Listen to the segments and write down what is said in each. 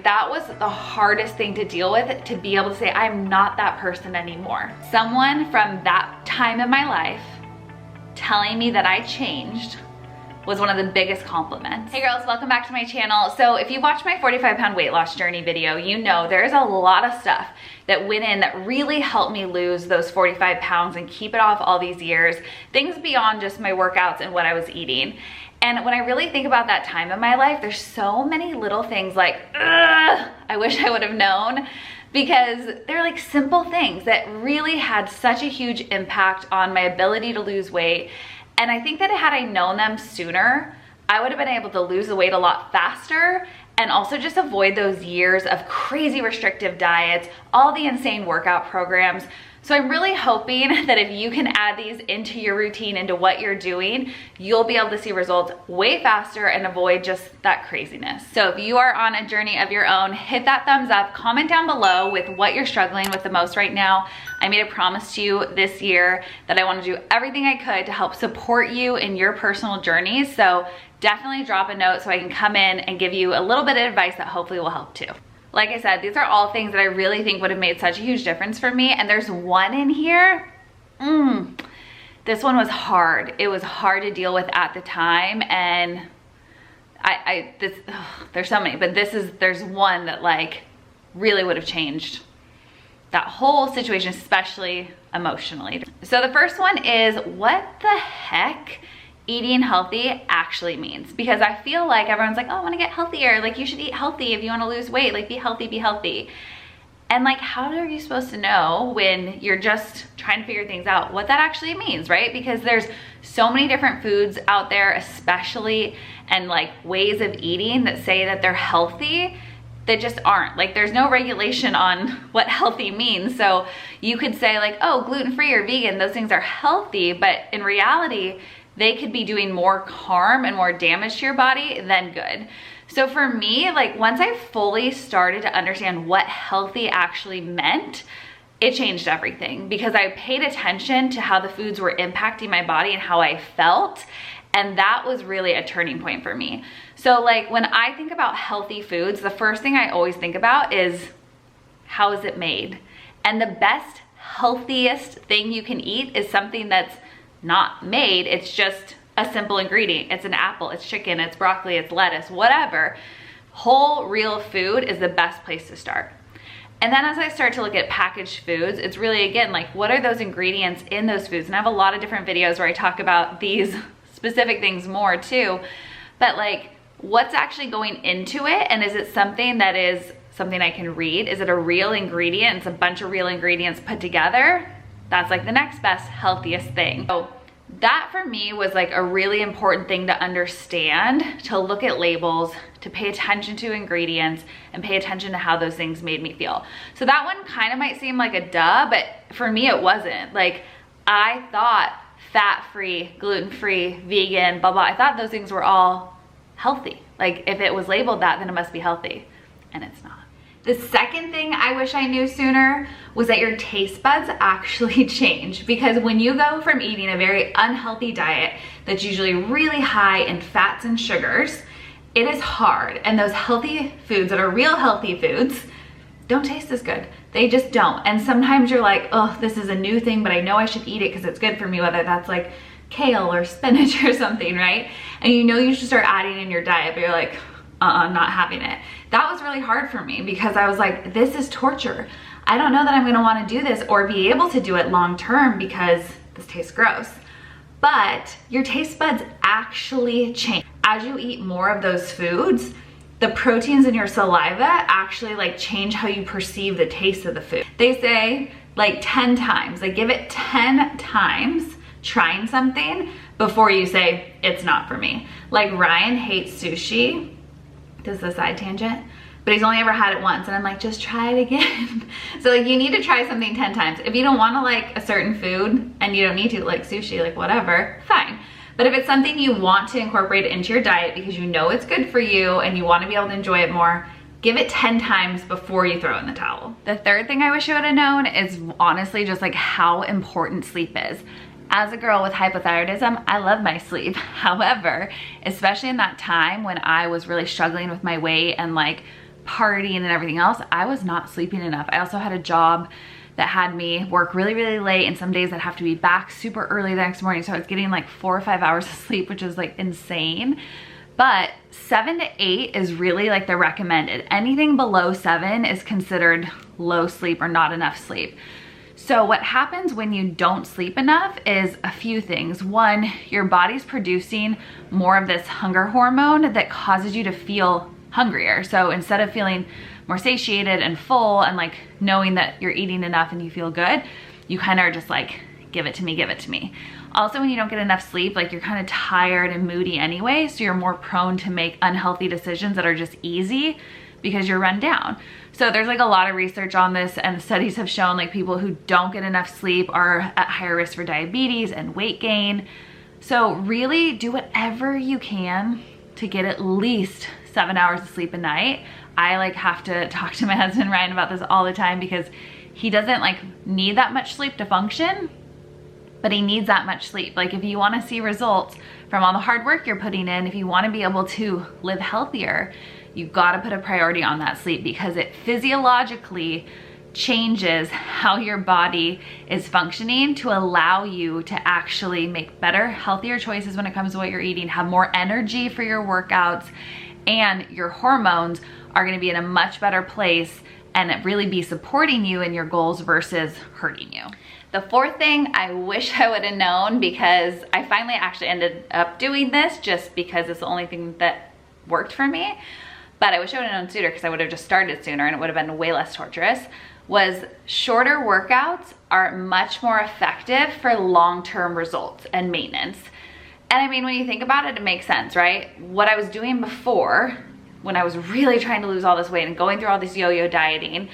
That was the hardest thing to deal with, to be able to say, I'm not that person anymore. Someone from that time in my life telling me that I changed was one of the biggest compliments. Hey girls, welcome back to my channel. So if you watched my 45-pound weight loss journey video, you know there's a lot of stuff that went in that really helped me lose those 45 pounds and keep it off all these years. Things beyond just my workouts and what I was eating. And when I really think about that time in my life, there's so many little things like, I wish I would have known, because they're like simple things that really had such a huge impact on my ability to lose weight. And I think that had I known them sooner, I would have been able to lose the weight a lot faster and also just avoid those years of crazy restrictive diets, all the insane workout programs. So I'm really hoping that if you can add these into your routine, into what you're doing, you'll be able to see results way faster and avoid just that craziness. So if you are on a journey of your own, hit that thumbs up, comment down below with what you're struggling with the most right now. I made a promise to you this year that I want to do everything I could to help support you in your personal journeys. So definitely drop a note so I can come in and give you a little bit of advice that hopefully will help too. Like I said, these are all things that I really think would have made such a huge difference for me. And there's one in here, this one was hard. It was hard to deal with at the time. And there's so many, but there's one that like really would have changed that whole situation, especially emotionally. So the first one is, what the heck eating healthy actually means? Because I feel like everyone's like, oh, I want to get healthier. Like, you should eat healthy if you want to lose weight. Like, be healthy, be healthy. And like, how are you supposed to know when you're just trying to figure things out what that actually means, right? Because there's so many different foods out there, especially, and like ways of eating that say that they're healthy that just aren't. Like, there's no regulation on what healthy means. So you could say like, oh, gluten-free or vegan, those things are healthy, but in reality, they could be doing more harm and more damage to your body than good. So for me, like, once I fully started to understand what healthy actually meant, it changed everything, because I paid attention to how the foods were impacting my body and how I felt. And that was really a turning point for me. So like, when I think about healthy foods, the first thing I always think about is, how is it made? And the best, healthiest thing you can eat is something that's not made. It's just a simple ingredient. It's an apple, it's chicken, it's broccoli, it's lettuce, whatever. Whole, real food is the best place to start. And then as I start to look at packaged foods, it's really, again, like, what are those ingredients in those foods? And I have a lot of different videos where I talk about these specific things more too. But like, what's actually going into it? And is it something that is something I can read? Is it a real ingredient? It's a bunch of real ingredients put together. That's like the next best, healthiest thing. So that for me was like a really important thing to understand, to look at labels, to pay attention to ingredients, and pay attention to how those things made me feel. So that one kind of might seem like a duh, but for me it wasn't. Like, I thought fat-free, gluten-free, vegan, blah, blah, I thought those things were all healthy. Like, if it was labeled that, then it must be healthy, and it's not. The second thing I wish I knew sooner was that your taste buds actually change, because when you go from eating a very unhealthy diet that's usually really high in fats and sugars, it is hard. And those healthy foods that are real healthy foods don't taste as good. They just don't. And sometimes you're like, oh, this is a new thing, but I know I should eat it because it's good for me, whether that's like kale or spinach or something, right? And you know you should start adding in your diet, but you're like, not having it. That was really hard for me, because I was like, this is torture. I don't know that I'm gonna wanna do this or be able to do it long term because this tastes gross. But your taste buds actually change. As you eat more of those foods, the proteins in your saliva actually like change how you perceive the taste of the food. They say like 10 times, like give it 10 times trying something before you say, it's not for me. Like, Ryan hates sushi. This is a side tangent, but he's only ever had it once, and I'm like, just try it again. So like, you need to try something 10 times. If you don't want to like a certain food, and you don't need to, like sushi, like whatever, fine. But if it's something you want to incorporate into your diet because you know it's good for you and you want to be able to enjoy it more, give it 10 times before you throw in the towel. The third thing I wish I would have known is honestly just like how important sleep is. As a girl with hypothyroidism, I love my sleep. However, especially in that time when I was really struggling with my weight and like partying and everything else, I was not sleeping enough. I also had a job that had me work really, really late, and some days I'd have to be back super early the next morning. So I was getting like 4 or 5 hours of sleep, which is like insane. But 7 to 8 is really like the recommended. Anything below 7 is considered low sleep or not enough sleep. So what happens when you don't sleep enough is a few things. One, your body's producing more of this hunger hormone that causes you to feel hungrier. So instead of feeling more satiated and full and like knowing that you're eating enough and you feel good, you kind of are just like, give it to me, give it to me. Also, when you don't get enough sleep, like you're kind of tired and moody anyway, so you're more prone to make unhealthy decisions that are just easy because you're run down. So there's like a lot of research on this, and studies have shown like people who don't get enough sleep are at higher risk for diabetes and weight gain. So really do whatever you can to get at least 7 hours of sleep a night. I like have to talk to my husband Ryan about this all the time because he doesn't like need that much sleep to function, but he needs that much sleep. Like if you want to see results from all the hard work you're putting in, if you want to be able to live healthier, you've got to put a priority on that sleep because it physiologically changes how your body is functioning to allow you to actually make better, healthier choices when it comes to what you're eating, have more energy for your workouts, and your hormones are going to be in a much better place and really be supporting you in your goals versus hurting you. The fourth thing I wish I would have known, because I finally actually ended up doing this just because it's the only thing that worked for me, but I wish I would have known sooner because I would have just started sooner and it would have been way less torturous, was shorter workouts are much more effective for long-term results and maintenance. And I mean, when you think about it, it makes sense, right? What I was doing before, when I was really trying to lose all this weight and going through all this yo-yo dieting,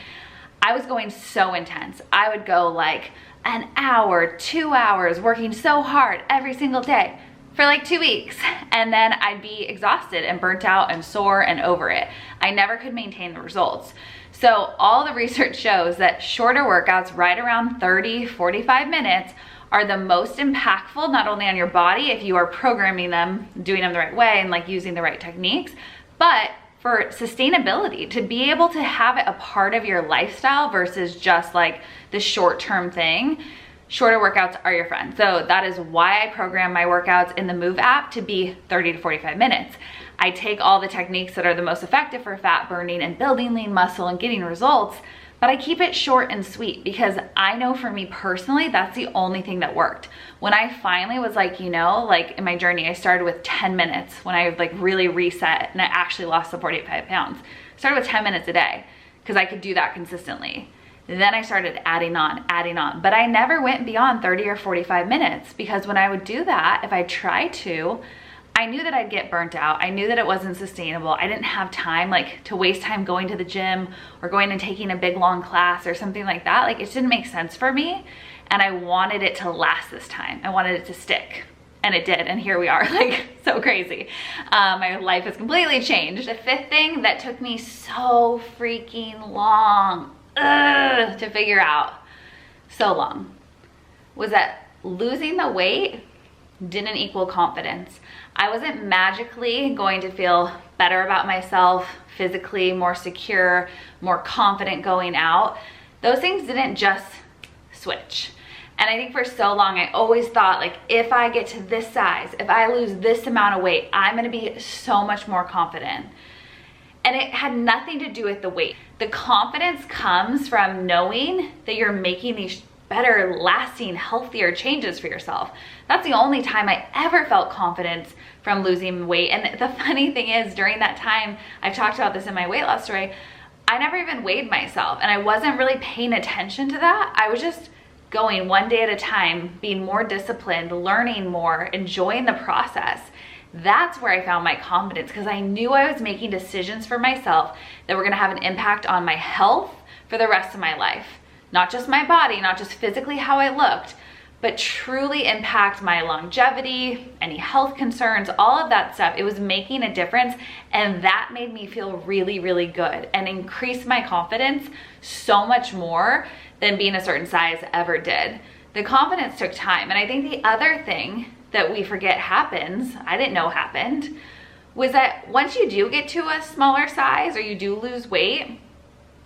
I was going so intense. I would go like an hour, 2 hours, working so hard every single day for like 2 weeks. And then I'd be exhausted and burnt out and sore and over it. I never could maintain the results. So all the research shows that shorter workouts, right around 30, 45 minutes, are the most impactful, not only on your body if you are programming them, doing them the right way and like using the right techniques, but for sustainability, to be able to have it a part of your lifestyle versus just like the short-term thing. Shorter workouts are your friend. So that is why I program my workouts in the Move app to be 30 to 45 minutes. I take all the techniques that are the most effective for fat burning and building lean muscle and getting results, but I keep it short and sweet because I know for me personally, that's the only thing that worked. When I finally was like, you know, like in my journey, I started with 10 minutes when I like really reset and I actually lost the 45 pounds. I started with 10 minutes a day because I could do that consistently. Then I started adding on, but I never went beyond 30 or 45 minutes because when I would do that, if I tried to, I knew that I'd get burnt out. I knew that it wasn't sustainable. I didn't have time like to waste time going to the gym or going and taking a big long class or something like that. Like it didn't make sense for me. And I wanted it to last this time. I wanted it to stick. And it did, and here we are, like so crazy. My life has completely changed. The fifth thing that took me so freaking long to figure out, so long, was that losing the weight didn't equal confidence. I wasn't magically going to feel better about myself, physically more secure, more confident going out. Those things didn't just switch. And I think for so long, I always thought like, if I get to this size, if I lose this amount of weight, I'm gonna be so much more confident. And it had nothing to do with the weight. The confidence comes from knowing that you're making these better, lasting, healthier changes for yourself. That's the only time I ever felt confidence from losing weight. And the funny thing is, during that time, I've talked about this in my weight loss story, I never even weighed myself and I wasn't really paying attention to that. I was just going one day at a time, being more disciplined, learning more, enjoying the process. That's where I found my confidence because I knew I was making decisions for myself that were gonna have an impact on my health for the rest of my life. Not just my body, not just physically how I looked, but truly impact my longevity, any health concerns, all of that stuff. It was making a difference, and that made me feel really, really good and increased my confidence so much more than being a certain size ever did. The confidence took time, and I think the other thing that we forget happens, I didn't know happened, was that once you do get to a smaller size or you do lose weight,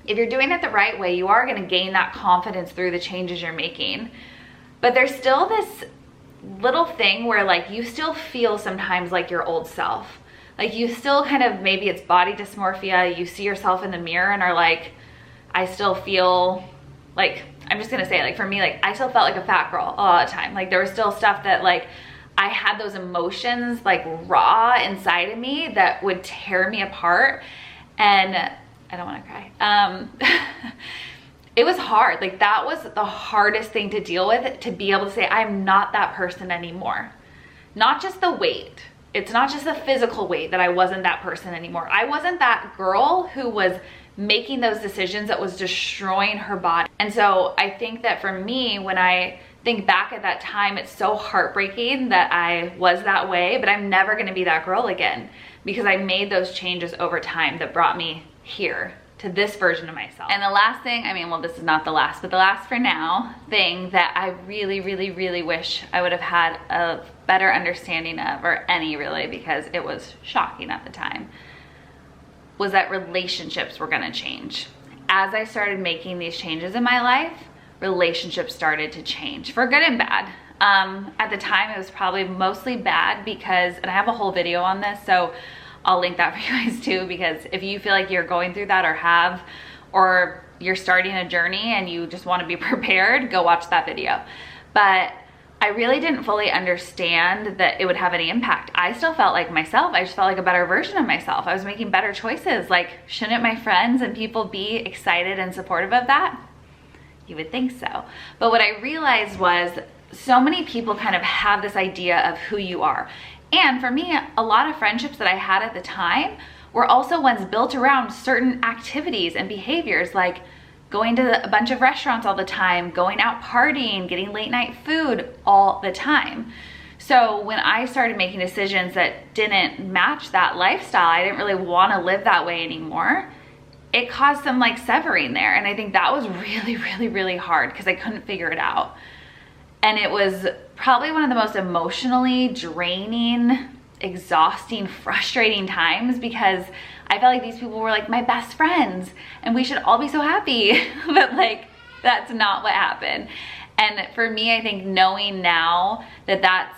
if you're doing it the right way, you are gonna gain that confidence through the changes you're making. But there's still this little thing where like you still feel sometimes like your old self. Like you still kind of, maybe it's body dysmorphia, you see yourself in the mirror and are like, I still feel like, I'm just gonna say, like for me, like I still felt like a fat girl all the time. Like there was still stuff that like, I had those emotions like raw inside of me that would tear me apart. And I don't wanna cry. It was hard. Like that was the hardest thing to deal with, to be able to say, I'm not that person anymore. Not just the weight. It's not just the physical weight that I wasn't that person anymore. I wasn't that girl who was making those decisions that was destroying her body. And so I think that for me, when I think back at that time, it's so heartbreaking that I was that way, but I'm never gonna be that girl again, because I made those changes over time that brought me here to this version of myself. And the last thing, I mean, well, this is not the last, but the last for now thing that I really, really, really wish I would have had a better understanding of, or any really, because it was shocking at the time, was that relationships were gonna change. As I started making these changes in my life, relationships started to change for good and bad. At the time, it was probably mostly bad because, and I have a whole video on this, so I'll link that for you guys too, because if you feel like you're going through that or you're starting a journey and you just want to be prepared, go watch that video. But I really didn't fully understand that it would have any impact. I still felt like myself. I just felt like a better version of myself. I was making better choices. Like, shouldn't my friends and people be excited and supportive of that? You would think so. But what I realized was so many people kind of have this idea of who you are. And for me, a lot of friendships that I had at the time were also ones built around certain activities and behaviors, like going to a bunch of restaurants all the time, going out partying, getting late night food all the time. So when I started making decisions that didn't match that lifestyle, I didn't really want to live that way anymore, it caused some like severing there. And I think that was really, really, really hard because I couldn't figure it out. And it was probably one of the most emotionally draining, exhausting, frustrating times, because I felt like these people were like my best friends and we should all be so happy. But like, that's not what happened. And for me, I think knowing now that that's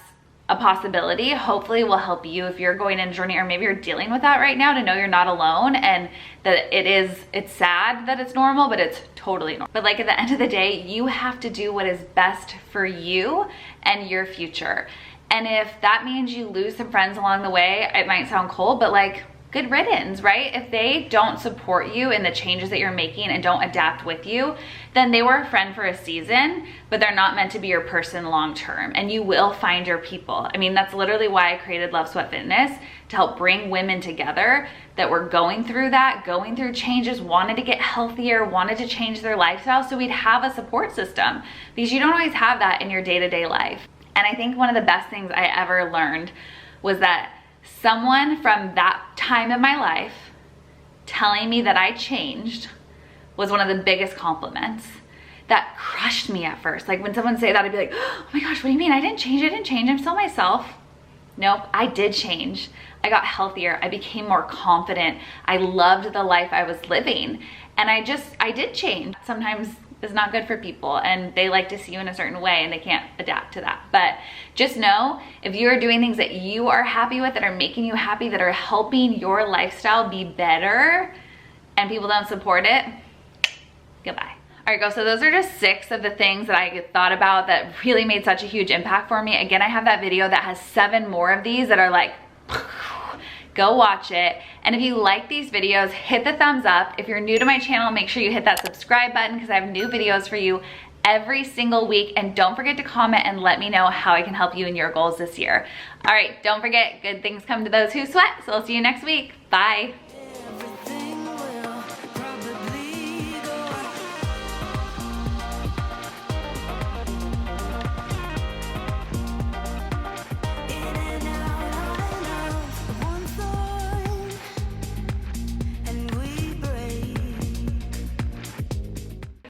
a possibility hopefully will help you if you're going in a journey, or maybe you're dealing with that right now, to know you're not alone, and that it's sad that it's normal, but it's totally normal. But like at the end of the day, you have to do what is best for you and your future. And if that means you lose some friends along the way, it might sound cold, but like, good riddance, right? If they don't support you in the changes that you're making and don't adapt with you, then they were a friend for a season, but they're not meant to be your person long term, and you will find your people. I mean, that's literally why I created Love Sweat Fitness, to help bring women together that were going through changes, wanted to get healthier, wanted to change their lifestyle, so we'd have a support system, because you don't always have that in your day-to-day life. And I think one of the best things I ever learned was that someone from that time of my life telling me that I changed was one of the biggest compliments. That crushed me at first. Like when someone say that, I'd be like, oh my gosh, what do you mean? I didn't change, I'm still myself. Nope, I did change. I got healthier, I became more confident, I loved the life I was living, and I did change. Sometimes it's not good for people and they like to see you in a certain way and they can't adapt to that. But just know, if you are doing things that you are happy with, that are making you happy, that are helping your lifestyle be better, and people don't support it, goodbye. All right, girls, so those are just 6 of the things that I thought about that really made such a huge impact for me. Again, I have that video that has 7 more of these that are like, go watch it. And if you like these videos, hit the thumbs up. If you're new to my channel, make sure you hit that subscribe button, because I have new videos for you every single week. And don't forget to comment and let me know how I can help you in your goals this year. All right, don't forget, good things come to those who sweat. So I'll see you next week. Bye.